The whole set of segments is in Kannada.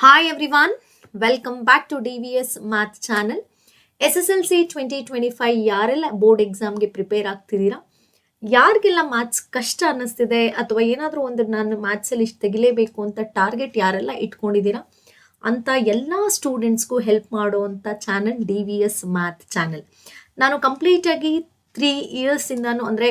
Hi everyone, welcome back to DVS Math Channel. SSLC 2025 ಯಾರೆಲ್ಲ ಬೋರ್ಡ್ ಎಕ್ಸಾಮ್ಗೆ ಪ್ರಿಪೇರ್ ಆಗ್ತಿದ್ದೀರಾ, ಯಾರಿಗೆಲ್ಲ ಮ್ಯಾಥ್ಸ್ ಕಷ್ಟ ಅನ್ನಿಸ್ತಿದೆ ಅಥವಾ ಏನಾದರೂ ಒಂದು ನಾನು ಮ್ಯಾಥ್ಸಲ್ಲಿ ಇಷ್ಟು ತೆಗಿಲೇಬೇಕು ಅಂತ ಟಾರ್ಗೆಟ್ ಯಾರೆಲ್ಲ ಇಟ್ಕೊಂಡಿದ್ದೀರಾ ಅಂತ ಎಲ್ಲ ಸ್ಟೂಡೆಂಟ್ಸ್ಗೂ ಹೆಲ್ಪ್ ಮಾಡುವಂಥ ಚಾನಲ್ DVS ಮ್ಯಾಥ್ ಚಾನಲ್. ನಾನು ಕಂಪ್ಲೀಟಾಗಿ 3 ಇಯರ್ಸಿಂದನೂ ಅಂದರೆ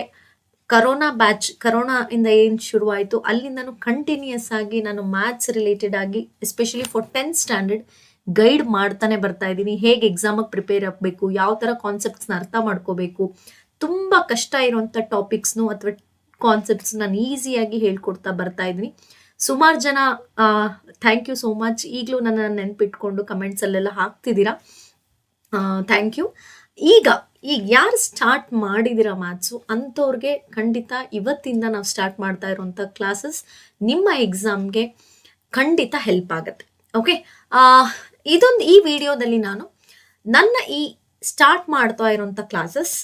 ಕರೋನಾ ಇಂದ ಏನು ಶುರುವಾಯಿತು ಅಲ್ಲಿಂದನೂ ಕಂಟಿನ್ಯೂಸ್ ಆಗಿ ನಾನು ಮ್ಯಾಥ್ಸ್ ರಿಲೇಟೆಡ್ ಆಗಿ especially for 10th standard guide ಮಾಡ್ತಾನೆ ಬರ್ತಾ ಇದ್ದೀನಿ. ಹೇಗೆ ಎಕ್ಸಾಮಿಗೆ ಪ್ರಿಪೇರ್ ಆಗಬೇಕು, ಯಾವ ಥರ ಕಾನ್ಸೆಪ್ಟ್ಸ್ನ ಅರ್ಥ ಮಾಡ್ಕೋಬೇಕು, ತುಂಬ ಕಷ್ಟ ಇರುವಂಥ ಟಾಪಿಕ್ಸ್ನು ಅಥವಾ ಕಾನ್ಸೆಪ್ಟ್ಸ್ ನಾನು ಈಸಿಯಾಗಿ ಹೇಳ್ಕೊಡ್ತಾ ಬರ್ತಾ ಇದ್ದೀನಿ. ಸುಮಾರು ಜನ ಥ್ಯಾಂಕ್ ಯು ಸೋ ಮಚ್, ಈಗಲೂ ನನ್ನ ನೆನಪಿಟ್ಕೊಂಡು ಕಮೆಂಟ್ಸಲ್ಲೆಲ್ಲ ಹಾಕ್ತಿದ್ದೀರಾ, ಥ್ಯಾಂಕ್ ಯು. ಈಗ ಯಾರು ಸ್ಟಾರ್ಟ್ ಮಾಡಿದಿರ ಮ್ಯಾಥ್ಸು ಅಂಥವ್ರಿಗೆ ಖಂಡಿತ ಇವತ್ತಿಂದ ನಾವು ಸ್ಟಾರ್ಟ್ ಮಾಡ್ತಾ ಇರೋಂಥ ಕ್ಲಾಸಸ್ ನಿಮ್ಮ ಎಕ್ಸಾಮ್ಗೆ ಖಂಡಿತ ಹೆಲ್ಪ್ ಆಗುತ್ತೆ. ಓಕೆ, ಈ ವಿಡಿಯೋದಲ್ಲಿ ನಾನು ನನ್ನ ಈ ಸ್ಟಾರ್ಟ್ ಮಾಡ್ತಾ ಇರೋಂಥ ಕ್ಲಾಸಸ್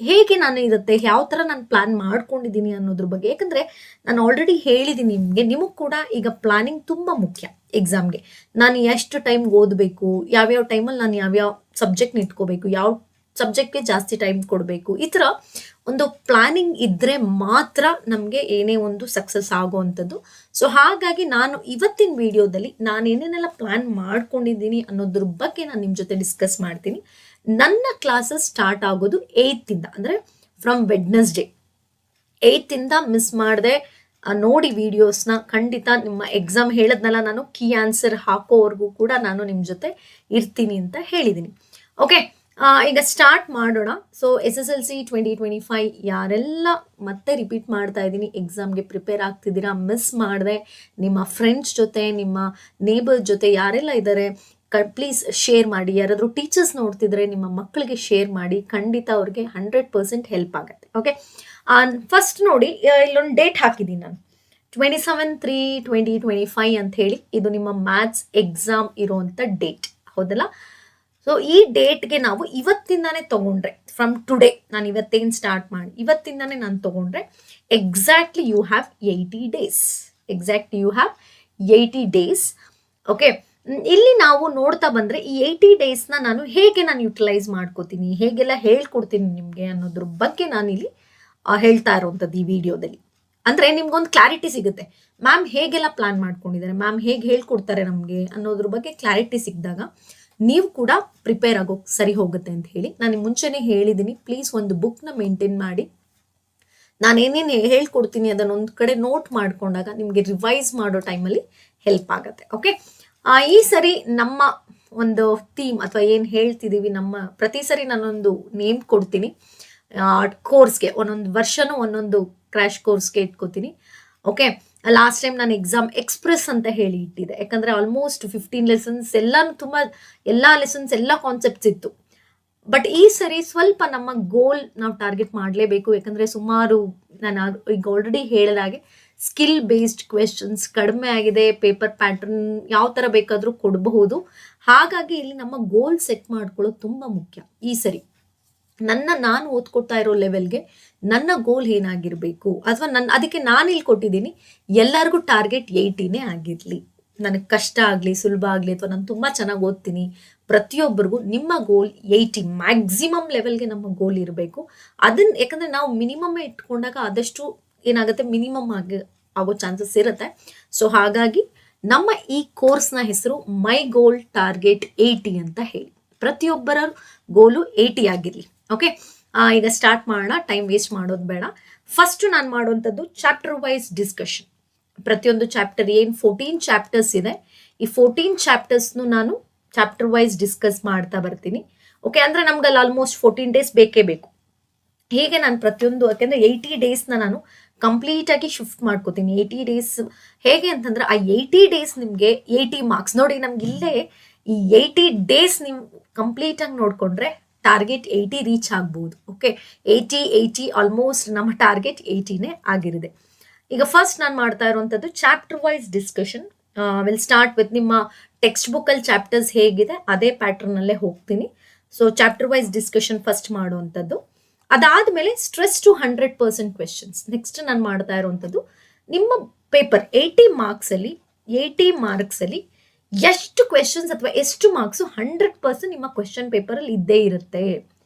ಹೇಗೆ ನಾನು ಇರುತ್ತೆ, ಯಾವ ಥರ ನಾನು ಪ್ಲ್ಯಾನ್ ಮಾಡ್ಕೊಂಡಿದ್ದೀನಿ ಅನ್ನೋದ್ರ ಬಗ್ಗೆ. ಯಾಕಂದರೆ ನಾನು ಆಲ್ರೆಡಿ ಹೇಳಿದ್ದೀನಿ ನಿಮಗೆ ಕೂಡ ಈಗ ಪ್ಲಾನಿಂಗ್ ತುಂಬ ಮುಖ್ಯ ಎಕ್ಸಾಮ್ಗೆ. ನಾನು ಎಷ್ಟು ಟೈಮ್ ಓದಬೇಕು, ಯಾವ್ಯಾವ ಟೈಮಲ್ಲಿ ನಾನು ಯಾವ್ಯಾವ ಸಬ್ಜೆಕ್ಟ್ನ ಇಟ್ಕೋಬೇಕು, ಯಾವ ಸಬ್ಜೆಕ್ಟ್ಗೆ ಜಾಸ್ತಿ ಟೈಮ್ ಕೊಡಬೇಕು, ಈ ಥರ ಒಂದು ಪ್ಲಾನಿಂಗ್ ಇದ್ದರೆ ಮಾತ್ರ ನಮಗೆ ಏನೇ ಒಂದು ಸಕ್ಸಸ್ ಆಗೋವಂಥದ್ದು. ಸೊ ಹಾಗಾಗಿ ನಾನು ಇವತ್ತಿನ ವಿಡಿಯೋದಲ್ಲಿ ನಾನು ಏನೇನೆಲ್ಲ ಪ್ಲ್ಯಾನ್ ಮಾಡ್ಕೊಂಡಿದ್ದೀನಿ ಅನ್ನೋದ್ರ ಬಗ್ಗೆ ನಾನು ನಿಮ್ಮ ಜೊತೆ ಡಿಸ್ಕಸ್ ಮಾಡ್ತೀನಿ. ನನ್ನ ಕ್ಲಾಸಸ್ ಸ್ಟಾರ್ಟ್ ಆಗೋದು 8th ಇಂದ, ಅಂದರೆ ಫ್ರಮ್ ವೆಡ್ನೆಸ್ಡೇ 8th ಇಂದ ಮಿಸ್ ಮಾಡದೆ ನೋಡಿ ವಿಡಿಯೋಸ್ನ. ಖಂಡಿತ ನಿಮ್ಮ ಎಕ್ಸಾಮ್ ಹೇಳದ್ನಲ್ಲ, ನಾನು ಕೀ ಆನ್ಸರ್ ಹಾಕೋವರೆಗೂ ಕೂಡ ನಾನು ನಿಮ್ಮ ಜೊತೆ ಇರ್ತೀನಿ ಅಂತ ಹೇಳಿದ್ದೀನಿ. ಓಕೆ, ಈಗ ಸ್ಟಾರ್ಟ್ ಮಾಡೋಣ. ಸೊ SSLC 2025 ಯಾರೆಲ್ಲ ಮತ್ತೆ ರಿಪೀಟ್ ಮಾಡ್ತಾ ಇದ್ದೀನಿ, ಎಕ್ಸಾಮ್ಗೆ ಪ್ರಿಪೇರ್ ಆಗ್ತಿದ್ದೀರಾ, ಮಿಸ್ ಮಾಡಿದೆ ನಿಮ್ಮ ಫ್ರೆಂಡ್ಸ್ ಜೊತೆ, ನಿಮ್ಮ ನೇಬರ್ ಜೊತೆ ಯಾರೆಲ್ಲ ಇದ್ದಾರೆ ಪ್ಲೀಸ್ ಶೇರ್ ಮಾಡಿ. ಯಾರಾದರೂ ಟೀಚರ್ಸ್ ನೋಡ್ತಿದ್ರೆ ನಿಮ್ಮ ಮಕ್ಕಳಿಗೆ ಶೇರ್ ಮಾಡಿ, ಖಂಡಿತ ಅವ್ರಿಗೆ 100% ಹೆಲ್ಪ್ ಆಗುತ್ತೆ. ಓಕೆ, ಫಸ್ಟ್ ನೋಡಿ, ಇಲ್ಲೊಂದು ಡೇಟ್ ಹಾಕಿದ್ದೀನಿ ನಾನು, 27/3/2025 ಅಂತ ಹೇಳಿ. ಇದು ನಿಮ್ಮ ಮ್ಯಾಥ್ಸ್ ಎಕ್ಸಾಮ್ ಇರೋವಂಥ ಡೇಟ್, ಹೌದಲ್ಲ? ಸೊ ಈ ಡೇಟ್ಗೆ ನಾವು ಇವತ್ತಿಂದಾನೇ ತೊಗೊಂಡ್ರೆ, ಫ್ರಮ್ ಟುಡೇ ನಾನು ಇವತ್ತೇನು ಸ್ಟಾರ್ಟ್ ಮಾಡಿ ಇವತ್ತಿಂದಾನೇ ನಾನು ತೊಗೊಂಡ್ರೆ exactly you have 80 days. Okay, ಇಲ್ಲಿ ನಾವು ನೋಡ್ತಾ ಬಂದರೆ ಈ 80 ಡೇಸ್ನ ನಾನು ಹೇಗೆ ಯುಟಿಲೈಸ್ ಮಾಡ್ಕೋತೀನಿ, ಹೇಗೆಲ್ಲ ಹೇಳ್ಕೊಡ್ತೀನಿ ನಿಮಗೆ ಅನ್ನೋದ್ರ ಬಗ್ಗೆ ನಾನಿಲ್ಲಿ ಹೇಳ್ತಾ ಇರೋವಂಥದ್ದು ಈ ವಿಡಿಯೋದಲ್ಲಿ. ಅಂದರೆ ನಿಮ್ಗೊಂದು ಕ್ಲಾರಿಟಿ ಸಿಗುತ್ತೆ, ಮ್ಯಾಮ್ ಹೇಗೆಲ್ಲ ಪ್ಲಾನ್ ಮಾಡ್ಕೊಂಡಿದ್ದಾರೆ, ಮ್ಯಾಮ್ ಹೇಗೆ ಹೇಳ್ಕೊಡ್ತಾರೆ ನಮಗೆ ಅನ್ನೋದ್ರ ಬಗ್ಗೆ ಕ್ಲಾರಿಟಿ ಸಿಕ್ಕಿದಾಗ ನೀವು ಕೂಡ ಪ್ರಿಪೇರ್ ಆಗೋಕೆ ಸರಿ ಹೋಗುತ್ತೆ ಅಂತ ಹೇಳಿ ನಾನು ಮುಂಚೆನೇ ಹೇಳಿದ್ದೀನಿ. ಪ್ಲೀಸ್ ಒಂದು ಬುಕ್ನ ಮೇಂಟೈನ್ ಮಾಡಿ, ನಾನು ಏನೇನು ಹೇಳ್ಕೊಡ್ತೀನಿ ಅದನ್ನೊಂದು ಕಡೆ ನೋಟ್ ಮಾಡ್ಕೊಂಡಾಗ ನಿಮಗೆ ರಿವೈಸ್ ಮಾಡೋ ಟೈಮಲ್ಲಿ ಹೆಲ್ಪ್ ಆಗುತ್ತೆ. ಓಕೆ, ಈ ಸರಿ ನಮ್ಮ ಒಂದು ಥೀಮ್ ಅಥವಾ ಏನು ಹೇಳ್ತಿದ್ದೀವಿ, ನಮ್ಮ ಪ್ರತಿ ಸರಿ ನಾನೊಂದು ನೇಮ್ ಕೊಡ್ತೀನಿ ಕೋರ್ಸ್ಗೆ, ಒಂದೊಂದು ವರ್ಷನೂ ಒಂದೊಂದು ಕ್ರ್ಯಾಶ್ ಕೋರ್ಸ್ಗೆ ಇಟ್ಕೋತೀನಿ. ಓಕೆ, ಲಾಸ್ಟ್ ಟೈಮ್ ನಾನು ಎಕ್ಸಾಮ್ ಎಕ್ಸ್ಪ್ರೆಸ್ ಅಂತ ಹೇಳಿ ಇಟ್ಟಿದ್ದೆ, ಯಾಕಂದರೆ ಆಲ್ಮೋಸ್ಟ್ 15 ಲೆಸನ್ಸ್ ಎಲ್ಲನೂ ಎಲ್ಲ ಲೆಸನ್ಸ್ ಎಲ್ಲ ಕಾನ್ಸೆಪ್ಟ್ಸ್ ಇತ್ತು. ಬಟ್ ಈ ಸರಿ ಸ್ವಲ್ಪ ನಮ್ಮ ಗೋಲ್ ನಾವು ಟಾರ್ಗೆಟ್ ಮಾಡಲೇಬೇಕು, ಯಾಕಂದರೆ ಸುಮಾರು ನಾನು ಈಗ ಆಲ್ರೆಡಿ ಹೇಳಿದಾಗೆ ಸ್ಕಿಲ್ ಬೇಸ್ಡ್ ಕ್ವೆಶನ್ಸ್ ಕಡಿಮೆ ಆಗಿದೆ, ಪೇಪರ್ ಪ್ಯಾಟರ್ನ್ ಯಾವ ಥರ ಬೇಕಾದರೂ ಕೊಡಬಹುದು. ಹಾಗಾಗಿ ಇಲ್ಲಿ ನಮ್ಮ ಗೋಲ್ ಸೆಟ್ ಮಾಡ್ಕೊಳ್ಳೋದು ತುಂಬ ಮುಖ್ಯ. ಈ ಸರಿ ನಾನು ಓದ್ಕೊಡ್ತಾ ಇರೋ ಲೆವೆಲ್ಗೆ ನನ್ನ ಗೋಲ್ ಏನಾಗಿರಬೇಕು, ಅಥವಾ ಅದಕ್ಕೆ ನಾನು ಇಲ್ಲಿ ಕೊಟ್ಟಿದ್ದೀನಿ, ಎಲ್ಲರಿಗೂ ಟಾರ್ಗೆಟ್ 80ನೇ ಆಗಿರಲಿ. ನನಗೆ ಕಷ್ಟ ಆಗಲಿ ಸುಲಭ ಆಗಲಿ ಅಥವಾ ನಾನು ತುಂಬ ಚೆನ್ನಾಗಿ ಓದ್ತೀನಿ, ಪ್ರತಿಯೊಬ್ಬರಿಗೂ ನಿಮ್ಮ ಗೋಲ್ 80 ಮ್ಯಾಕ್ಸಿಮಮ್ ಲೆವೆಲ್ಗೆ ನಮ್ಮ ಗೋಲ್ ಇರಬೇಕು. ಅದನ್ನು ಯಾಕಂದರೆ ನಾವು ಮಿನಿಮಮ್ಮೇ ಇಟ್ಕೊಂಡಾಗ ಆದಷ್ಟು ಏನಾಗುತ್ತೆ, ಮಿನಿಮಮ್ ಆಗೋ ಚಾನ್ಸಸ್ ಇರುತ್ತೆ. ಸೊ ಹಾಗಾಗಿ ನಮ್ಮ ಈ ಕೋರ್ಸ್ನ ಹೆಸರು ಮೈ ಗೋಲ್ ಟಾರ್ಗೆಟ್ 80 ಅಂತ ಹೇಳಿ. ಪ್ರತಿಯೊಬ್ಬರ ಗೋಲು 80 ಆಗಿರಲಿ. ಓಕೆ, ಈಗ ಸ್ಟಾರ್ಟ್ ಮಾಡೋಣ, ಟೈಮ್ ವೇಸ್ಟ್ ಮಾಡೋದು ಬೇಡ. ಫಸ್ಟ್ ನಾನು ಮಾಡುವಂಥದ್ದು ಚಾಪ್ಟರ್ ವೈಸ್ ಡಿಸ್ಕಷನ್. ಪ್ರತಿಯೊಂದು ಚಾಪ್ಟರ್ ಏನು 14 ಚಾಪ್ಟರ್ಸ್ ಇದೆ, ಈ 14 ಚಾಪ್ಟರ್ಸ್ನು ನಾನು ಚಾಪ್ಟರ್ ವೈಸ್ ಡಿಸ್ಕಸ್ ಮಾಡ್ತಾ ಬರ್ತೀನಿ. ಓಕೆ, ಅಂದರೆ ನಮ್ಗಲ್ಲಿ ಆಲ್ಮೋಸ್ಟ್ 14 ಡೇಸ್ ಬೇಕೇ ಬೇಕು. ಹೀಗೆ ನಾನು ಪ್ರತಿಯೊಂದು, ಯಾಕೆಂದರೆ 80 ಡೇಸ್ನ ನಾನು ಕಂಪ್ಲೀಟಾಗಿ ಶಿಫ್ಟ್ ಮಾಡ್ಕೋತೀನಿ. 80 ಡೇಸ್ ಹೇಗೆ ಅಂತಂದರೆ ಆ 80 ಡೇಸ್ ನಿಮಗೆ 80 ಮಾರ್ಕ್ಸ್. ನೋಡಿ, ನಮ್ಗೆ ಇಲ್ಲೇ ಈ 80 ಡೇಸ್ ನೀವು ಕಂಪ್ಲೀಟಾಗಿ ನೋಡಿಕೊಂಡ್ರೆ ಟಾರ್ಗೆಟ್ 80 ರೀಚ್ ಆಗ್ಬೋದು. ಓಕೆ, 80 ಆಲ್ಮೋಸ್ಟ್ ನಮ್ಮ ಟಾರ್ಗೆಟ್ 80ನೇ ಆಗಿರಿದೆ. ಈಗ ಫಸ್ಟ್ ನಾನು ಮಾಡ್ತಾ ಇರುವಂಥದ್ದು chapter wise discussion. Will start with ನಿಮ್ಮ ಟೆಕ್ಸ್ಟ್ ಬುಕ್ಕಲ್ಲಿ ಚಾಪ್ಟರ್ಸ್ ಹೇಗಿದೆ ಅದೇ ಪ್ಯಾಟರ್ನಲ್ಲೇ ಹೋಗ್ತೀನಿ. So chapter wise discussion first ಮಾಡುವಂಥದ್ದು. ಅದಾದಮೇಲೆ ಸ್ಟ್ರೆಸ್ ಟು 100% ಕ್ವೆಶನ್ಸ್. ನೆಕ್ಸ್ಟ್ ನಾನು ಮಾಡ್ತಾ ಇರುವಂಥದ್ದು ನಿಮ್ಮ ಪೇಪರ್ 80 ಮಾರ್ಕ್ಸಲ್ಲಿ ಎಷ್ಟು ಕ್ವೆಶನ್ಸ್ ಅಥವಾ ಎಷ್ಟು ಮಾರ್ಕ್ಸು 100% ನಿಮ್ಮ ಕ್ವೆಶನ್ ಪೇಪರಲ್ಲಿ ಇದ್ದೇ ಇರುತ್ತೆ.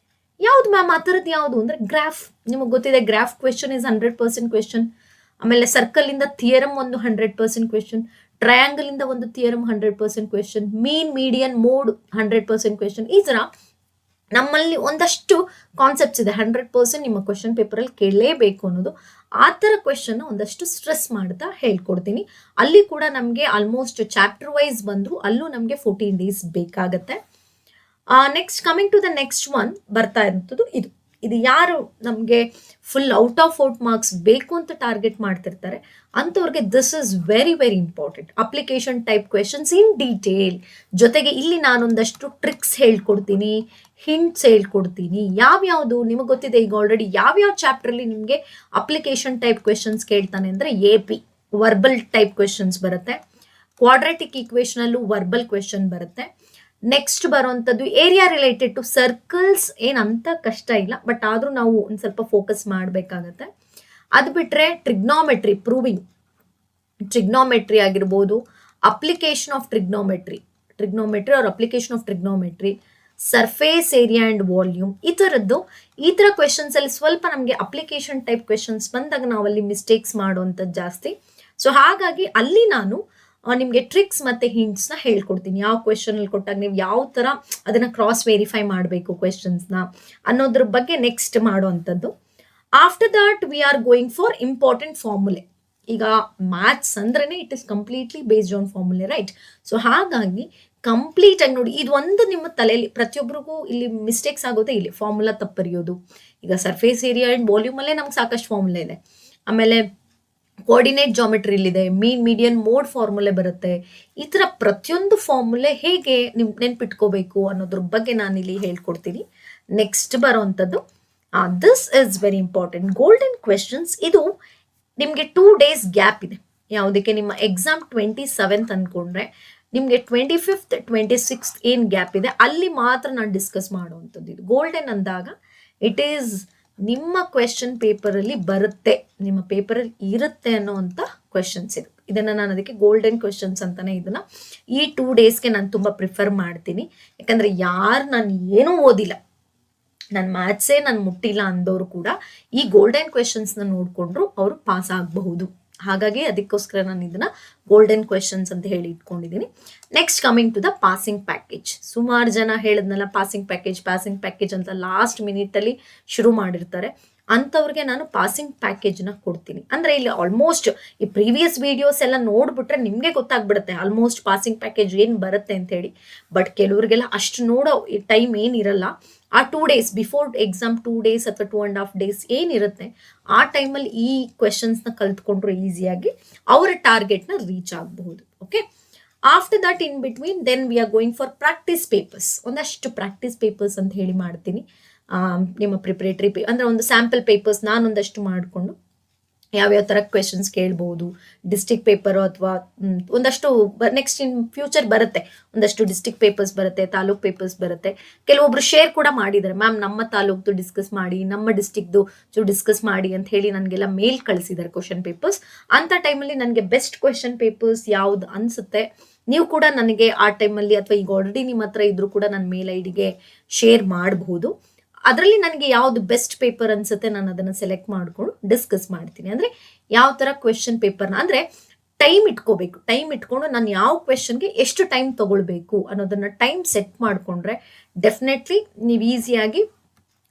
ಯಾವ್ದು ಮ್ಯಾಮ್ ಆ ಥರದ್ದು ಯಾವುದು ಅಂದರೆ ಗ್ರಾಫ್. ನಿಮಗೆ ಗೊತ್ತಿದೆ ಗ್ರಾಫ್ ಕ್ವೆಶನ್ ಇಸ್ 100% ಕ್ವೆಶನ್. ಆಮೇಲೆ ಸರ್ಕಲ್ ಇಂದ ಥಿಯರಮ್ ಒಂದು 100% ಕ್ವೆಶನ್, ಟ್ರಯಾಂಗಲ್ ಇಂದ ಒಂದು ಥಿಯರಮ್ 100% ಕ್ವೆಶನ್, ಮೀನ್ ಮೀಡಿಯನ್ ಮೋಡ್ 100% ಕ್ವೆಶನ್. ಈ ಥರ ನಮ್ಮಲ್ಲಿ ಒಂದಷ್ಟು ಕಾನ್ಸೆಪ್ಟ್ಸ್ ಇದೆ 100% ನಿಮ್ಮ ಕ್ವೆಶನ್ ಪೇಪರಲ್ಲಿ ಕೇಳಲೇಬೇಕು ಅನ್ನೋದು. ಆ ಥರ ಕ್ವೆಶನ್ ಒಂದಷ್ಟು ಸ್ಟ್ರೆಸ್ ಮಾಡ್ತಾ ಹೇಳ್ಕೊಡ್ತೀನಿ. ಅಲ್ಲಿ ಕೂಡ ನಮಗೆ ಆಲ್ಮೋಸ್ಟ್ ಚಾಪ್ಟರ್ ವೈಸ್ ಬಂದರೂ ಅಲ್ಲೂ ನಮಗೆ 14 days ಬೇಕಾಗತ್ತೆ. Next coming to the next one ಬರ್ತಾ ಇರೋದು ಇದು ಯಾರು ನಮಗೆ ಫುಲ್ ಔಟ್ ಆಫ್ ಮಾರ್ಕ್ಸ್ ಬೇಕು ಅಂತ ಟಾರ್ಗೆಟ್ ಮಾಡ್ತಿರ್ತಾರೆ ಅಂಥವ್ರಿಗೆ this is very very important. Application type questions in detail, ಜೊತೆಗೆ ಇಲ್ಲಿ ನಾನೊಂದಷ್ಟು ಟ್ರಿಕ್ಸ್ ಹೇಳ್ಕೊಡ್ತೀನಿ, ಹಿಂಟ್ಸ್ ಹೇಳ್ಕೊಡ್ತೀನಿ. ಯಾವ್ಯಾವುದು ನಿಮಗೆ ಗೊತ್ತಿದೆ ಈಗ ಆಲ್ರೆಡಿ ಯಾವ್ಯಾವ ಚಾಪ್ಟ್ರಲ್ಲಿ ನಿಮಗೆ ಅಪ್ಲಿಕೇಶನ್ ಟೈಪ್ ಕ್ವೆಶನ್ಸ್ ಕೇಳ್ತಾನೆ ಅಂದರೆ AP ವರ್ಬಲ್ ಟೈಪ್ ಕ್ವೆಶನ್ಸ್ ಬರುತ್ತೆ, ಕ್ವಾಡ್ರಾಟಿಕ್ ಈಕ್ವೇಷನಲ್ಲೂ ವರ್ಬಲ್ ಕ್ವೆಶನ್ ಬರುತ್ತೆ. ನೆಕ್ಸ್ಟ್ ಬರುವಂಥದ್ದು ಏರಿಯಾ ರಿಲೇಟೆಡ್ ಟು ಸರ್ಕಲ್ಸ್ ಏನಂತ ಕಷ್ಟ ಇಲ್ಲ, ಬಟ್ ಆದರೂ ನಾವು ಒಂದು ಸ್ವಲ್ಪ ಫೋಕಸ್ ಮಾಡಬೇಕಾಗತ್ತೆ. ಅದು ಬಿಟ್ಟರೆ ಟ್ರಿಗ್ನೋಮೆಟ್ರಿ ಪ್ರೂವಿಂಗ್, ಟ್ರಿಗ್ನೋಮೆಟ್ರಿ ಆಗಿರ್ಬೋದು, application of trigonometry or application of trigonometry, surface area and volume, ಈ ಥರ ಕ್ವೆಶನ್ಸಲ್ಲಿ ಸ್ವಲ್ಪ ನಮಗೆ ಅಪ್ಲಿಕೇಶನ್ ಟೈಪ್ ಕ್ವೆಶನ್ಸ್ ಬಂದಾಗ ನಾವಲ್ಲಿ ಮಿಸ್ಟೇಕ್ಸ್ ಮಾಡುವಂಥದ್ದು ಜಾಸ್ತಿ. ಸೊ ಹಾಗಾಗಿ ಅಲ್ಲಿ ನಾನು ನಿಮಗೆ ಟ್ರಿಕ್ಸ್ ಮತ್ತು ಹಿಂಟ್ಸ್ನ ಹೇಳ್ಕೊಡ್ತೀನಿ. ಯಾವ ಕ್ವೆಶನಲ್ಲಿ ಕೊಟ್ಟಾಗ ನೀವು ಯಾವ ಥರ ಅದನ್ನು ಕ್ರಾಸ್ ವೆರಿಫೈ ಮಾಡಬೇಕು ಕ್ವೆಶನ್ಸ್ನ ಅನ್ನೋದ್ರ ಬಗ್ಗೆ ನೆಕ್ಸ್ಟ್ ಮಾಡುವಂಥದ್ದು. After that we are going for important formulae. ಈಗ ಮ್ಯಾಥ್ಸ್ ಅಂದ್ರೇ it is completely based on formulae, right? So ಹಾಗಾಗಿ ಕಂಪ್ಲೀಟಾಗಿ ನೋಡಿ, ಇದು ಒಂದು ನಿಮ್ಮ ತಲೆಯಲ್ಲಿ ಪ್ರತಿಯೊಬ್ಬರಿಗೂ ಇಲ್ಲಿ ಮಿಸ್ಟೇಕ್ಸ್ ಆಗುತ್ತೆ. ಇಲ್ಲಿ ಫಾರ್ಮುಲಾ ತಪ್ಪರಿಯೋದು. ಈಗ ಸರ್ಫೇಸ್ ಏರಿಯಾ ಆ್ಯಂಡ್ ವಾಲ್ಯೂಮಲ್ಲೇ ನಮ್ಗೆ ಸಾಕಷ್ಟು ಫಾರ್ಮುಲಾ ಇದೆ. ಆಮೇಲೆ ಕೋಆರ್ಡಿನೇಟ್ ಜಾಮೆಟ್ರಿಲಿದೆ, ಮೀನ್ ಮೀಡಿಯನ್ ಮೋಡ್ ಫಾರ್ಮುಲೆ ಬರುತ್ತೆ. ಈ ಥರ ಪ್ರತಿಯೊಂದು ಫಾರ್ಮುಲೆ ಹೇಗೆ ನೆನ್ಪಿಟ್ಕೋಬೇಕು ಅನ್ನೋದ್ರ ಬಗ್ಗೆ ನಾನಿಲ್ಲಿ ಹೇಳ್ಕೊಡ್ತೀನಿ. ನೆಕ್ಸ್ಟ್ ಬರೋವಂಥದ್ದು this is very important, golden questions. ಇದು ನಿಮಗೆ 2 days ಗ್ಯಾಪ್ ಇದೆ. ಯಾವುದಕ್ಕೆ? ನಿಮ್ಮ ಎಕ್ಸಾಮ್ 27th ಅಂದ್ಕೊಂಡ್ರೆ ನಿಮಗೆ 25th 26th ಏನು ಗ್ಯಾಪ್ ಇದೆ ಅಲ್ಲಿ ಮಾತ್ರ ನಾನು ಡಿಸ್ಕಸ್ ಮಾಡುವಂಥದ್ದು. ಇದು ಗೋಲ್ಡನ್ ಅಂದಾಗ ಇಟ್ ಈಸ್ ನಿಮ್ಮ ಕ್ವೆಶನ್ ಪೇಪರಲ್ಲಿ ಬರುತ್ತೆ, ನಿಮ್ಮ ಪೇಪರಲ್ಲಿ ಇರುತ್ತೆ ಅನ್ನೋವಂಥ ಕ್ವೆಶನ್ಸ್ ಇದು. ಇದನ್ನು ನಾನು ಅದಕ್ಕೆ ಗೋಲ್ಡನ್ ಕ್ವೆಶನ್ಸ್ ಅಂತಲೇ ಇದನ್ನು ಈ 2 daysಗೆ ನಾನು ತುಂಬ ಪ್ರಿಫರ್ ಮಾಡ್ತೀನಿ. ಯಾಕಂದರೆ ಯಾರು ನಾನು ಏನೂ ಓದಿಲ್ಲ, ನನ್ನ ಮ್ಯಾಥ್ಸೇ ನಾನು ಮುಟ್ಟಿಲ್ಲ ಅಂದವರು ಕೂಡ ಈ ಗೋಲ್ಡನ್ ಕ್ವೆಶನ್ಸ್ನ ನೋಡಿಕೊಂಡ್ರು ಅವರು ಪಾಸ್ ಆಗಬಹುದು. ಹಾಗಾಗಿ ಅದಕ್ಕೋಸ್ಕರ ನಾನು ಇದನ್ನ ಗೋಲ್ಡನ್ ಕ್ವೆಶನ್ಸ್ ಅಂತ ಹೇಳಿ ಇಟ್ಕೊಂಡಿದ್ದೀನಿ. Next coming to the passing package. ಸುಮಾರು ಜನ ಹೇಳಿದ್ನಲ್ಲ ಪಾಸಿಂಗ್ ಪ್ಯಾಕೇಜ್ ಅಂತ ಲಾಸ್ಟ್ ಮಿನಿಟಲ್ಲಿ ಶುರು ಮಾಡಿರ್ತಾರೆ. ಅಂಥವ್ರಿಗೆ ನಾನು ಪಾಸಿಂಗ್ ಪ್ಯಾಕೇಜ್ನ ಕೊಡ್ತೀನಿ. ಅಂದರೆ ಇಲ್ಲಿ ಆಲ್ಮೋಸ್ಟ್ ಈ ಪ್ರೀವಿಯಸ್ ವಿಡಿಯೋಸ್ ಎಲ್ಲ ನೋಡ್ಬಿಟ್ರೆ ನಿಮಗೆ ಗೊತ್ತಾಗ್ಬಿಡುತ್ತೆ ಆಲ್ಮೋಸ್ಟ್ ಪಾಸಿಂಗ್ ಪ್ಯಾಕೇಜ್ ಏನು ಬರುತ್ತೆ ಅಂತ ಹೇಳಿ. ಬಟ್ ಕೆಲವ್ರಿಗೆಲ್ಲ ಅಷ್ಟು ನೋಡೋ ಈ ಟೈಮ್ ಏನಿರಲ್ಲ. ಆ 2 days ಬಿಫೋರ್ ಎಕ್ಸಾಮ್ 2 days ಅಥವಾ 2.5 days ಏನಿರುತ್ತೆ ಆ ಟೈಮಲ್ಲಿ ಈ ಕ್ವೆಶನ್ಸ್ನ ಕಲ್ತ್ಕೊಂಡ್ರು ಈಸಿಯಾಗಿ ಅವರ ಟಾರ್ಗೆಟ್ನ ರೀಚ್ ಆಗಬಹುದು. Okay, after that in between then we are going for practice papers. ಒಂದಷ್ಟು ಪ್ರಾಕ್ಟೀಸ್ ಪೇಪರ್ಸ್ ಅಂತ ಹೇಳಿ ಮಾಡ್ತೀನಿ. ನಿಮ್ಮ ಪ್ರಿಪ್ರೇಟರಿ ಅಂದರೆ ಒಂದು ಸ್ಯಾಂಪಲ್ ಪೇಪರ್ಸ್ ನಾನೊಂದಷ್ಟು ಮಾಡಿಕೊಂಡು ಯಾವ್ಯಾವ ಥರ ಕ್ವೆಶನ್ಸ್ ಕೇಳ್ಬೋದು. ಡಿಸ್ಟಿಕ್ ಪೇಪರು ಅಥವಾ ಒಂದಷ್ಟು ನೆಕ್ಸ್ಟ್ ಇನ್ ಫ್ಯೂಚರ್ ಬರುತ್ತೆ, ಒಂದಷ್ಟು ಡಿಸ್ಟಿಕ್ ಪೇಪರ್ಸ್ ಬರುತ್ತೆ, ತಾಲೂಕ್ ಪೇಪರ್ಸ್ ಬರುತ್ತೆ. ಕೆಲವೊಬ್ರು ಶೇರ್ ಕೂಡ ಮಾಡಿದ್ದಾರೆ, ಮ್ಯಾಮ್ ನಮ್ಮ ತಾಲೂಕ್ದು ಡಿಸ್ಕಸ್ ಮಾಡಿ, ನಮ್ಮ ಡಿಸ್ಟಿಕ್ದು ಡಿಸ್ಕಸ್ ಮಾಡಿ ಅಂತ ಹೇಳಿ ನನಗೆಲ್ಲ ಮೇಲ್ ಕಳಿಸಿದ್ದಾರೆ ಕ್ವೆಶನ್ ಪೇಪರ್ಸ್. ಅಂಥ ಟೈಮಲ್ಲಿ ನನಗೆ ಬೆಸ್ಟ್ ಕ್ವೆಶನ್ ಪೇಪರ್ಸ್ ಯಾವ್ದು ಅನಿಸುತ್ತೆ ನೀವು ಕೂಡ ನನಗೆ ಆ ಟೈಮಲ್ಲಿ ಅಥವಾ ಈಗ ಆಲ್ರೆಡಿ ನಿಮ್ಮ ಹತ್ರ ಇದ್ರೂ ಕೂಡ ನನ್ನ ಮೇಲ್ ಐಡಿಗೆ ಶೇರ್ ಮಾಡಬಹುದು. ಅದರಲ್ಲಿ ನನಗೆ ಯಾವುದು ಬೆಸ್ಟ್ ಪೇಪರ್ ಅನ್ಸುತ್ತೆ ನಾನು ಅದನ್ನು ಸೆಲೆಕ್ಟ್ ಮಾಡಿಕೊಂಡು ಡಿಸ್ಕಸ್ ಮಾಡ್ತೀನಿ. ಅಂದರೆ ಯಾವ ಥರ ಕ್ವೆಶನ್ ಪೇಪರ್ನ ಅಂದರೆ ಟೈಮ್ ಇಟ್ಕೋಬೇಕು. ಟೈಮ್ ಇಟ್ಕೊಂಡು ನಾನು ಯಾವ ಕ್ವೆಶನ್ಗೆ ಎಷ್ಟು ಟೈಮ್ ತೊಗೊಳ್ಬೇಕು ಅನ್ನೋದನ್ನು ಟೈಮ್ ಸೆಟ್ ಮಾಡಿಕೊಂಡ್ರೆ ಡೆಫಿನೆಟ್ಲಿ ನೀವು ಈಸಿಯಾಗಿ.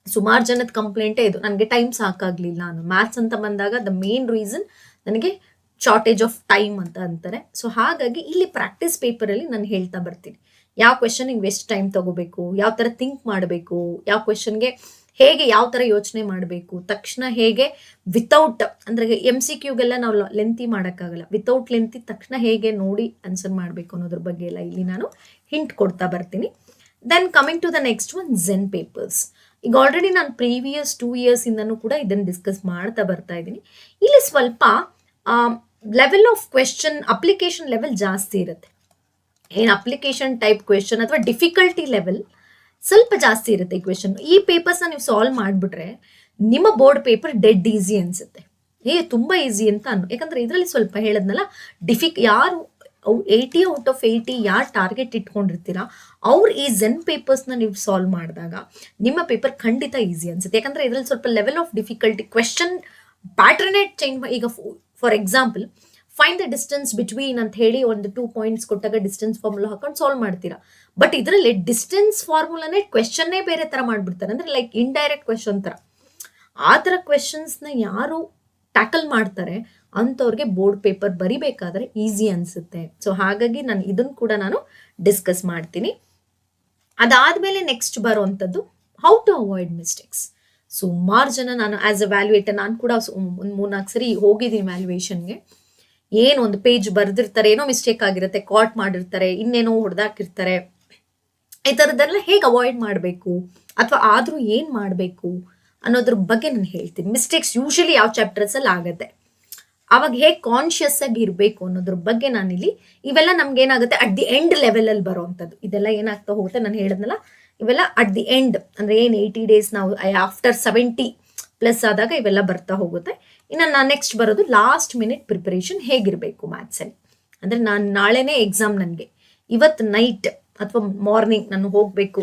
ಸುಮಾರು ಜನದ ಕಂಪ್ಲೇಂಟೇ ಇದು, ನನಗೆ ಟೈಮ್ ಸಾಕಾಗಲಿಲ್ಲ. ನಾನು ಮ್ಯಾಥ್ಸ್ ಅಂತ ಬಂದಾಗ ದ ಮೇನ್ ರೀಸನ್ ನನಗೆ ಶಾರ್ಟೇಜ್ ಆಫ್ ಟೈಮ್ ಅಂತ ಅಂತಾರೆ. ಸೊ ಹಾಗಾಗಿ ಇಲ್ಲಿ ಪ್ರಾಕ್ಟೀಸ್ ಪೇಪರಲ್ಲಿ ನಾನು ಹೇಳ್ತಾ ಬರ್ತೀನಿ ಯಾವ ಕ್ವೆಶನಿಗೆ ಎಷ್ಟು ಟೈಮ್ ತಗೋಬೇಕು, ಯಾವ ಥರ ಥಿಂಕ್ ಮಾಡಬೇಕು, ಯಾವ ಕ್ವೆಶನ್ಗೆ ಹೇಗೆ ಯಾವ ಥರ ಯೋಚನೆ ಮಾಡಬೇಕು, ತಕ್ಷಣ ಹೇಗೆ ವಿತೌಟ್ ಅಂದರೆ MCQಗೆಲ್ಲ ನಾವು ಲೆಂತಿ ಮಾಡೋಕ್ಕಾಗಲ್ಲ, ವಿತೌಟ್ ಲೆಂತಿ ತಕ್ಷಣ ಹೇಗೆ ನೋಡಿ ಆನ್ಸರ್ ಮಾಡಬೇಕು ಅನ್ನೋದ್ರ ಬಗ್ಗೆ ಎಲ್ಲ ಇಲ್ಲಿ ನಾನು ಹಿಂಟ್ ಕೊಡ್ತಾ ಬರ್ತೀನಿ. Then coming to the next one zen papers. ಈಗ ಆಲ್ರೆಡಿ ನಾನು ಪ್ರೀವಿಯಸ್ 2 years ಇಂದನೂ ಕೂಡ ಇದನ್ನು ಡಿಸ್ಕಸ್ ಮಾಡ್ತಾ ಬರ್ತಾ ಇದ್ದೀನಿ. ಇಲ್ಲಿ ಸ್ವಲ್ಪ level of question application level ಜಾಸ್ತಿ ಇರುತ್ತೆ. ಏನು ಅಪ್ಲಿಕೇಶನ್ ಟೈಪ್ ಕ್ವೆಶನ್ ಅಥವಾ ಡಿಫಿಕಲ್ಟಿ ಲೆವೆಲ್ ಸ್ವಲ್ಪ ಜಾಸ್ತಿ ಇರುತ್ತೆ ಈ ಕ್ವೆಶನ್. ಈ ಪೇಪರ್ಸ್ನ ನೀವು ಸಾಲ್ವ್ ಮಾಡಿಬಿಟ್ರೆ ನಿಮ್ಮ ಬೋರ್ಡ್ ಪೇಪರ್ ಡೆಡ್ ಈಸಿ ಅನಿಸುತ್ತೆ. ತುಂಬ ಈಸಿ ಅಂತ ಯಾಕಂದರೆ ಇದರಲ್ಲಿ ಸ್ವಲ್ಪ ಹೇಳದ್ನಲ್ಲ ಯಾರು 80 ಔಟ್ ಆಫ್ 80 ಯಾರು ಟಾರ್ಗೆಟ್ ಇಟ್ಕೊಂಡಿರ್ತೀರಾ ಅವ್ರು ಈ ಜೆನ್ ಪೇಪರ್ಸ್ನ ನೀವು ಸಾಲ್ವ್ ಮಾಡಿದಾಗ ನಿಮ್ಮ ಪೇಪರ್ ಖಂಡಿತ ಈಸಿ ಅನ್ಸುತ್ತೆ. ಯಾಕಂದರೆ ಇದರಲ್ಲಿ ಸ್ವಲ್ಪ ಲೆವೆಲ್ ಆಫ್ ಡಿಫಿಕಲ್ಟಿ, ಕ್ವೆಶನ್ ಪ್ಯಾಟ್ರನೇಟ್ ಚೇಂಜ್. ಈಗ for example find the distance between ಅಂತ ಹೇಳಿ ಒಂದು 2 ಪಾಯಿಂಟ್ಸ್ ಕೊಟ್ಟಾಗ ಡಿಸ್ಟೆನ್ಸ್ ಫಾರ್ಮುಲಾ ಹಾಕೊಂಡು ಸಾಲ್ವ್ ಮಾಡ್ತೀರಾ. ಬಟ್ ಇದರಲ್ಲಿ ಡಿಸ್ಟೆನ್ಸ್ ಫಾರ್ಮುಲಾನೇ ಕ್ವೆಶನ್ನೇ ಬೇರೆ ಥರ ಮಾಡಿಬಿಡ್ತಾರೆ. ಅಂದರೆ ಲೈಕ್ ಇಂಡೈರೆಕ್ಟ್ ಕ್ವೆಶನ್ ಥರ. ಆ ಥರ ಕ್ವೆಶನ್ಸ್ನ ಯಾರು ಟ್ಯಾಕಲ್ ಮಾಡ್ತಾರೆ ಅಂಥವ್ರಿಗೆ ಬೋರ್ಡ್ ಪೇಪರ್ ಬರಿಬೇಕಾದ್ರೆ ಈಸಿ ಅನಿಸುತ್ತೆ. ಸೊ ಹಾಗಾಗಿ ನಾನು ಇದನ್ನು ಕೂಡ ನಾನು ಡಿಸ್ಕಸ್ ಮಾಡ್ತೀನಿ. ಅದಾದಮೇಲೆ ನೆಕ್ಸ್ಟ್ ಬರೋವಂಥದ್ದು ಹೌ ಟು ಅವಾಯ್ಡ್ ಮಿಸ್ಟೇಕ್ಸ್. ಸುಮಾರು ಜನ, ನಾನು ಆ್ಯಸ್ ಅ ವ್ಯಾಲ್ಯೂಯೇಟರ್ ನಾನು ಕೂಡ ಒಂದು 3-4 ಸರಿ ಹೋಗಿದ್ದೀನಿ ವ್ಯಾಲ್ಯೂಯೇಷನ್ಗೆ. ಏನು ಒಂದು ಪೇಜ್ ಬರೆದಿರ್ತಾರೆ, ಏನೋ ಮಿಸ್ಟೇಕ್ ಆಗಿರುತ್ತೆ, ಕಾಟ್ ಮಾಡಿರ್ತಾರೆ, ಇನ್ನೇನೋ ಹೊಡೆದಾಕಿರ್ತಾರೆ. ಈ ಥರದ್ದೆಲ್ಲ ಹೇಗೆ ಅವಾಯ್ಡ್ ಮಾಡಬೇಕು ಅಥವಾ ಆದರೂ ಏನು ಮಾಡಬೇಕು ಅನ್ನೋದ್ರ ಬಗ್ಗೆ ನಾನು ಹೇಳ್ತೀನಿ. ಮಿಸ್ಟೇಕ್ಸ್ ಯೂಶಲಿ ಯಾವ ಚಾಪ್ಟರ್ಸಲ್ಲಿ ಆಗುತ್ತೆ, ಆವಾಗ ಹೇಗೆ ಕಾನ್ಷಿಯಸ್ ಆಗಿ ಇರಬೇಕು ಅನ್ನೋದ್ರ ಬಗ್ಗೆ ನಾನಿಲ್ಲಿ, ಇವೆಲ್ಲ ನಮ್ಗೆ ಏನಾಗುತ್ತೆ ಅಟ್ ದಿ ಎಂಡ್ ಲೆವೆಲಲ್ಲಿ ಬರೋವಂಥದ್ದು. ಇದೆಲ್ಲ ಏನಾಗ್ತಾ ಹೋಗುತ್ತೆ, ನಾನು ಹೇಳಿದ್ನಲ್ಲ, ಇವೆಲ್ಲ ಅಟ್ ದಿ ಎಂಡ್, ಅಂದರೆ ಏನು 80 ಡೇಸ್ ನಾವು ಆಫ್ಟರ್ 70+ ಆದಾಗ ಇವೆಲ್ಲ ಬರ್ತಾ ಹೋಗುತ್ತೆ. ಇನ್ನು ನಾನು ನೆಕ್ಸ್ಟ್ ಬರೋದು ಲಾಸ್ಟ್ ಮಿನಿಟ್ ಪ್ರಿಪರೇಷನ್ ಹೇಗಿರಬೇಕು ಮ್ಯಾಥ್ಸಲ್ಲಿ. ಅಂದರೆ ನಾನು ನಾಳೆನೇ ಎಕ್ಸಾಮ್, ನನಗೆ ಇವತ್ತು ನೈಟ್ ಅಥವಾ ಮಾರ್ನಿಂಗ್ ನಾನು ಹೋಗಬೇಕು,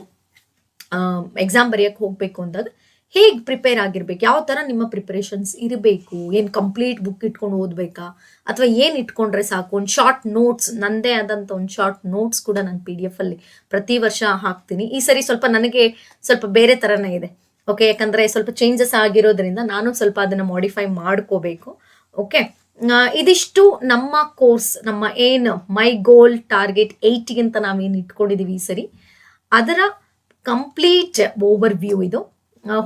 ಎಕ್ಸಾಮ್ ಬರೆಯೋಕ್ಕೆ ಹೋಗಬೇಕು ಅಂದಾಗ ಹೇಗೆ ಪ್ರಿಪೇರ್ ಆಗಿರ್ಬೇಕು, ಯಾವ ಥರ ನಿಮ್ಮ ಪ್ರಿಪರೇಷನ್ಸ್ ಇರಬೇಕು, ಏನು ಕಂಪ್ಲೀಟ್ ಬುಕ್ ಇಟ್ಕೊಂಡು ಓದಬೇಕಾ ಅಥವಾ ಏನು ಇಟ್ಕೊಂಡ್ರೆ ಸಾಕು. ಒಂದು ಶಾರ್ಟ್ ನೋಟ್ಸ್, ನನ್ನದೇ ಆದಂಥ ಒಂದು ಶಾರ್ಟ್ ನೋಟ್ಸ್ ಕೂಡ ನಾನು PDF ಅಲ್ಲಿ ಪ್ರತಿ ವರ್ಷ ಹಾಕ್ತೀನಿ. ಈ ಸರಿ ಸ್ವಲ್ಪ ನನಗೆ ಸ್ವಲ್ಪ ಬೇರೆ ಥರನೇ ಇದೆ. ಓಕೆ, ಯಾಕಂದರೆ ಸ್ವಲ್ಪ ಚೇಂಜಸ್ ಆಗಿರೋದ್ರಿಂದ ನಾನು ಸ್ವಲ್ಪ ಅದನ್ನು ಮಾಡಿಫೈ ಮಾಡ್ಕೋಬೇಕು. ಓಕೆ, ಇದಿಷ್ಟು ನಮ್ಮ ಕೋರ್ಸ್, ನಮ್ಮ ಏನು ಮೈ ಗೋಲ್ ಟಾರ್ಗೆಟ್ 80 ಅಂತ ನಾವೇನು ಇಟ್ಕೊಂಡಿದ್ದೀವಿ ಈ ಸರಿ, ಅದರ ಕಂಪ್ಲೀಟ್ ಓವರ್ ವ್ಯೂ ಇದು.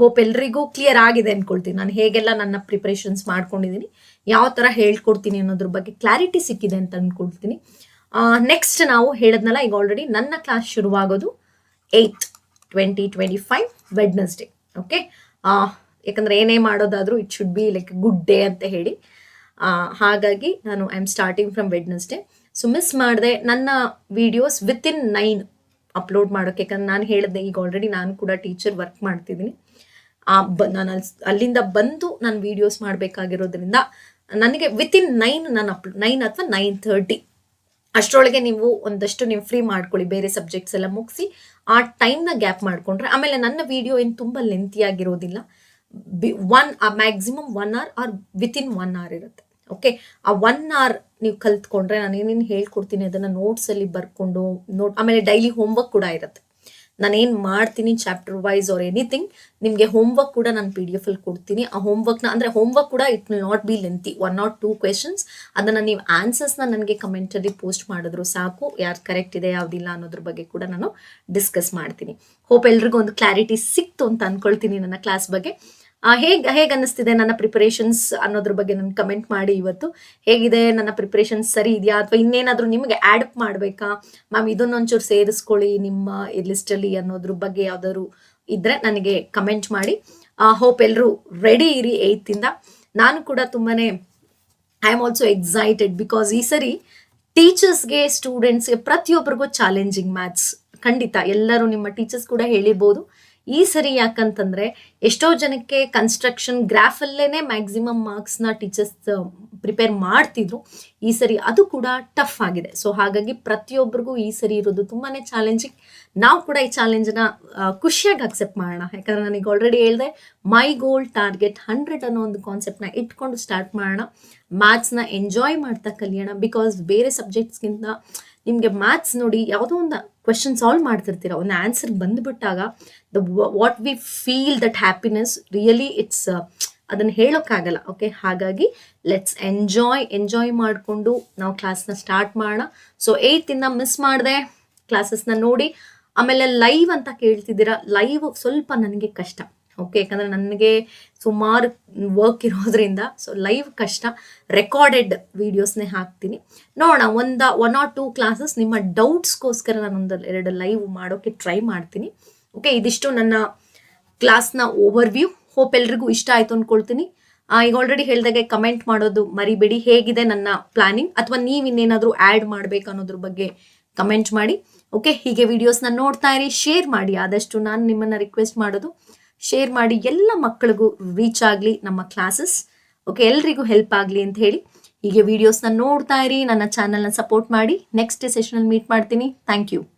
ಹೋಪ್ ಎಲ್ರಿಗೂ ಕ್ಲಿಯರ್ ಆಗಿದೆ ಅಂದ್ಕೊಳ್ತೀನಿ. ನಾನು ಹೇಗೆಲ್ಲ ನನ್ನ ಪ್ರಿಪ್ರೇಷನ್ಸ್ ಮಾಡ್ಕೊಂಡಿದ್ದೀನಿ, ಯಾವ ಥರ ಹೇಳ್ಕೊಡ್ತೀನಿ ಅನ್ನೋದ್ರ ಬಗ್ಗೆ ಕ್ಲಾರಿಟಿ ಸಿಕ್ಕಿದೆ ಅಂತ ಅಂದ್ಕೊಳ್ತೀನಿ. ನೆಕ್ಸ್ಟ್ ನಾವು ಹೇಳಿದ್ನಲ್ಲ, ಈಗ ಆಲ್ರೆಡಿ ನನ್ನ ಕ್ಲಾಸ್ ಶುರುವಾಗೋದು 8, 2025 ವೆಡ್ನೆಸ್ಡೇ. ಓಕೆ, ಯಾಕಂದರೆ ಏನೇ ಮಾಡೋದಾದರೂ it should be like good day ಅಂತ ಹೇಳಿ, ಹಾಗಾಗಿ ನಾನು I am starting from Wednesday. So miss ಮಾಡಿದೆ ನನ್ನ ವೀಡಿಯೋಸ್ ವಿತಿನ್ 9 ಅಪ್ಲೋಡ್ ಮಾಡೋಕ್ಕೆ. ಯಾಕಂದ್ರೆ ನಾನು ಹೇಳಿದ್ದೆ, ಈಗ ಆಲ್ರೆಡಿ ನಾನು ಕೂಡ ಟೀಚರ್ ವರ್ಕ್ ಮಾಡ್ತಿದ್ದೀನಿ. ನಾನು ಅಲ್ಲಿಂದ ಬಂದು ನಾನು ವೀಡಿಯೋಸ್ ಮಾಡಬೇಕಾಗಿರೋದ್ರಿಂದ ನನಗೆ ವಿತಿನ್ 9 ನಾನು 9 ಅಥವಾ 9:30 ಅಷ್ಟರೊಳಗೆ ನೀವು ಒಂದಷ್ಟು ನೀವು ಫ್ರೀ ಮಾಡ್ಕೊಳ್ಳಿ, ಬೇರೆ ಸಬ್ಜೆಕ್ಟ್ಸ್ ಎಲ್ಲ ಮುಗಿಸಿ ಆ ಟೈಮ್ನ ಗ್ಯಾಪ್ ಮಾಡಿಕೊಂಡ್ರೆ. ಆಮೇಲೆ ನನ್ನ ವಿಡಿಯೋ ಏನು ತುಂಬ ಲೆಂತಿಯಾಗಿರೋದಿಲ್ಲ, maximum 1 hour or within 1 hour ಇರುತ್ತೆ. ಓಕೆ, ಆ 1 hour ನೀವು ಕಲ್ತ್ಕೊಂಡ್ರೆ ನಾನು ಏನೇನು ಹೇಳ್ಕೊಡ್ತೀನಿ ಅದನ್ನು ನೋಟ್ಸಲ್ಲಿ ಬರ್ಕೊಂಡು ಆಮೇಲೆ ಡೈಲಿ ಹೋಮ್ವರ್ಕ್ ಕೂಡ ಇರುತ್ತೆ. ನಾನೇನು ಮಾಡ್ತೀನಿ ಚಾಪ್ಟರ್ ವೈಸ್ ಆರ್ ಎನಿಥಿಂಗ್, ನಿಮಗೆ ಹೋಮ್ವರ್ಕ್ ಕೂಡ ನಾನು PDF ಅಲ್ಲಿ ಕೊಡ್ತೀನಿ. ಆ ಹೋಮ್ವರ್ಕ್ನ, ಅಂದರೆ ಹೋಮ್ವರ್ಕ್ ಕೂಡ it will not be lengthy, 1 or 2 questions. ಅದನ್ನು ನೀವು ಆನ್ಸರ್ಸ್ನ ನನಗೆ ಕಮೆಂಟಲ್ಲಿ ಪೋಸ್ಟ್ ಮಾಡಿದ್ರು ಸಾಕು, ಯಾರು ಕರೆಕ್ಟ್ ಇದೆ ಯಾವುದಿಲ್ಲ ಅನ್ನೋದ್ರ ಬಗ್ಗೆ ಕೂಡ ನಾನು ಡಿಸ್ಕಸ್ ಮಾಡ್ತೀನಿ. ಹೋಪ್ ಎಲ್ರಿಗೂ ಒಂದು ಕ್ಲಾರಿಟಿ ಸಿಕ್ತು ಅಂತ ಅಂದ್ಕೊಳ್ತೀನಿ ನನ್ನ ಕ್ಲಾಸ್ ಬಗ್ಗೆ. ಹೇಗೆ ಅನ್ನಿಸ್ತಿದೆ ನನ್ನ ಪ್ರಿಪರೇಷನ್ಸ್ ಅನ್ನೋದ್ರ ಬಗ್ಗೆ ನನಗೆ ಕಮೆಂಟ್ ಮಾಡಿ. ಇವತ್ತು ಹೇಗಿದೆ ನನ್ನ ಪ್ರಿಪರೇಷನ್ಸ್, ಸರಿ ಇದೆಯಾ ಅಥವಾ ಇನ್ನೇನಾದರೂ ನಿಮಗೆ ಆ್ಯಡ್ ಅಪ್ ಮಾಡಬೇಕಾ, ಮ್ಯಾಮ್ ಇದನ್ನೊಂಚೂರು ಸೇರಿಸ್ಕೊಳ್ಳಿ ನಿಮ್ಮ ಲಿಸ್ಟಲ್ಲಿ ಅನ್ನೋದ್ರ ಬಗ್ಗೆ ಯಾವ್ದಾದ್ರು ಇದ್ದರೆ ನನಗೆ ಕಮೆಂಟ್ ಮಾಡಿ. ಹೋಪ್ ಎಲ್ಲರೂ ರೆಡಿ ಇರಿ 8th. ನಾನು ಕೂಡ ತುಂಬಾ I am also excited because ಈ ಸರಿ ಟೀಚರ್ಸ್ಗೆ, ಸ್ಟೂಡೆಂಟ್ಸ್ಗೆ ಪ್ರತಿಯೊಬ್ಬರಿಗೂ ಚಾಲೆಂಜಿಂಗ್ ಮ್ಯಾಥ್ಸ್. ಖಂಡಿತ ಎಲ್ಲರೂ ನಿಮ್ಮ ಟೀಚರ್ಸ್ ಕೂಡ ಹೇಳಿರ್ಬೋದು ಈ ಸರಿ. ಯಾಕಂತಂದರೆ ಎಷ್ಟೋ ಜನಕ್ಕೆ ಕನ್ಸ್ಟ್ರಕ್ಷನ್ ಗ್ರಾಫಲ್ಲೇ ಮ್ಯಾಕ್ಸಿಮಮ್ ಮಾರ್ಕ್ಸ್ನ ಟೀಚರ್ಸ್ ಪ್ರಿಪೇರ್ ಮಾಡ್ತಿದ್ರು, ಈ ಸರಿ ಅದು ಕೂಡ ಟಫ್ ಆಗಿದೆ. ಸೊ ಹಾಗಾಗಿ ಪ್ರತಿಯೊಬ್ಬರಿಗೂ ಈ ಸರಿ ಇರೋದು ತುಂಬಾ ಚಾಲೆಂಜಿಂಗ್. ನಾವು ಕೂಡ ಈ ಚಾಲೆಂಜನ್ನ ಖುಷಿಯಾಗಿ ಅಕ್ಸೆಪ್ಟ್ ಮಾಡೋಣ. ಯಾಕಂದರೆ ನನಗೆ ಆಲ್ರೆಡಿ ಹೇಳಿದೆ, ಮೈ ಗೋಲ್ ಟಾರ್ಗೆಟ್ 100 ಅನ್ನೋ ಒಂದು ಕಾನ್ಸೆಪ್ಟ್ನ ಇಟ್ಕೊಂಡು ಸ್ಟಾರ್ಟ್ ಮಾಡೋಣ. ಮ್ಯಾಥ್ಸ್ನ ಎಂಜಾಯ್ ಮಾಡ್ತಾ ಕಲಿಯೋಣ. ಬಿಕಾಸ್ ಬೇರೆ ಸಬ್ಜೆಕ್ಟ್ಸ್ಗಿಂತ ನಿಮಗೆ ಮ್ಯಾಥ್ಸ್ ನೋಡಿ, ಯಾವುದೋ ಒಂದು ಕ್ವೆಶನ್ ಸಾಲ್ವ್ ಮಾಡ್ತಿರ್ತೀರ, ಒಂದು ಆನ್ಸರ್ ಬಂದುಬಿಟ್ಟಾಗ what we feel that happiness really it's ಅದನ್ನು ಹೇಳೋಕ್ಕಾಗಲ್ಲ. ಓಕೆ, ಹಾಗಾಗಿ ಲೆಟ್ಸ್ ಎಂಜಾಯ್ ಮಾಡಿಕೊಂಡು ನಾವು ಕ್ಲಾಸ್ನ ಸ್ಟಾರ್ಟ್ ಮಾಡೋಣ. ಸೊ 8th ಮಿಸ್ ಮಾಡಿದೆ ಕ್ಲಾಸಸ್ನ ನೋಡಿ. ಆಮೇಲೆ ಲೈವ್ ಅಂತ ಕೇಳ್ತಿದ್ದೀರಾ, ಲೈವ್ ಸ್ವಲ್ಪ ನನಗೆ ಕಷ್ಟ. ಓಕೆ, ಯಾಕಂದರೆ ನನಗೆ ಸುಮಾರು ವರ್ಕ್ ಇರೋದ್ರಿಂದ ಸೊ ಲೈವ್ ಕಷ್ಟ. ರೆಕಾರ್ಡೆಡ್ ವೀಡಿಯೋಸ್ನೇ ಹಾಕ್ತೀನಿ. ನೋಡೋಣ, 1 or 2 ಕ್ಲಾಸಸ್ ನಿಮ್ಮ ಡೌಟ್ಸ್ಗೋಸ್ಕರ ನಾನು 1-2 ಲೈವ್ ಮಾಡೋಕ್ಕೆ ಟ್ರೈ ಮಾಡ್ತೀನಿ. ಓಕೆ, ಇದಿಷ್ಟು ನನ್ನ ಕ್ಲಾಸ್ನ ಓವರ್ ವ್ಯೂ. ಹೋಪ್ ಎಲ್ರಿಗೂ ಇಷ್ಟ ಆಯಿತು ಅಂದ್ಕೊಳ್ತೀನಿ. ಈಗ ಆಲ್ರೆಡಿ ಹೇಳಿದಾಗೆ ಕಮೆಂಟ್ ಮಾಡೋದು ಮರಿಬೇಡಿ, ಹೇಗಿದೆ ನನ್ನ ಪ್ಲಾನಿಂಗ್ ಅಥವಾ ನೀವು ಇನ್ನೇನಾದರೂ ಆ್ಯಡ್ ಮಾಡಬೇಕು ಅನ್ನೋದ್ರ ಬಗ್ಗೆ ಕಮೆಂಟ್ ಮಾಡಿ. ಓಕೆ, ಹೀಗೆ ವೀಡಿಯೋಸ್ನ ನೋಡ್ತಾ ಇರಿ, ಶೇರ್ ಮಾಡಿ. ಆದಷ್ಟು ನಾನು ನಿಮ್ಮನ್ನು ರಿಕ್ವೆಸ್ಟ್ ಮಾಡೋದು, ಶೇರ್ ಮಾಡಿ, ಎಲ್ಲ ಮಕ್ಕಳಿಗೂ ರೀಚ್ ಆಗಲಿ ನಮ್ಮ ಕ್ಲಾಸಸ್. ಓಕೆ, ಎಲ್ರಿಗೂ ಹೆಲ್ಪ್ ಆಗಲಿ ಅಂತ ಹೇಳಿ ಹೀಗೆ ವಿಡಿಯೋಸ್ನ ನೋಡ್ತಾ ಇರಿ, ನನ್ನ ಚಾನಲ್ನ ಸಪೋರ್ಟ್ ಮಾಡಿ. ನೆಕ್ಸ್ಟ್ ಸೆಷನಲ್ಲಿ ಮೀಟ್ ಮಾಡ್ತೀನಿ. Thank you.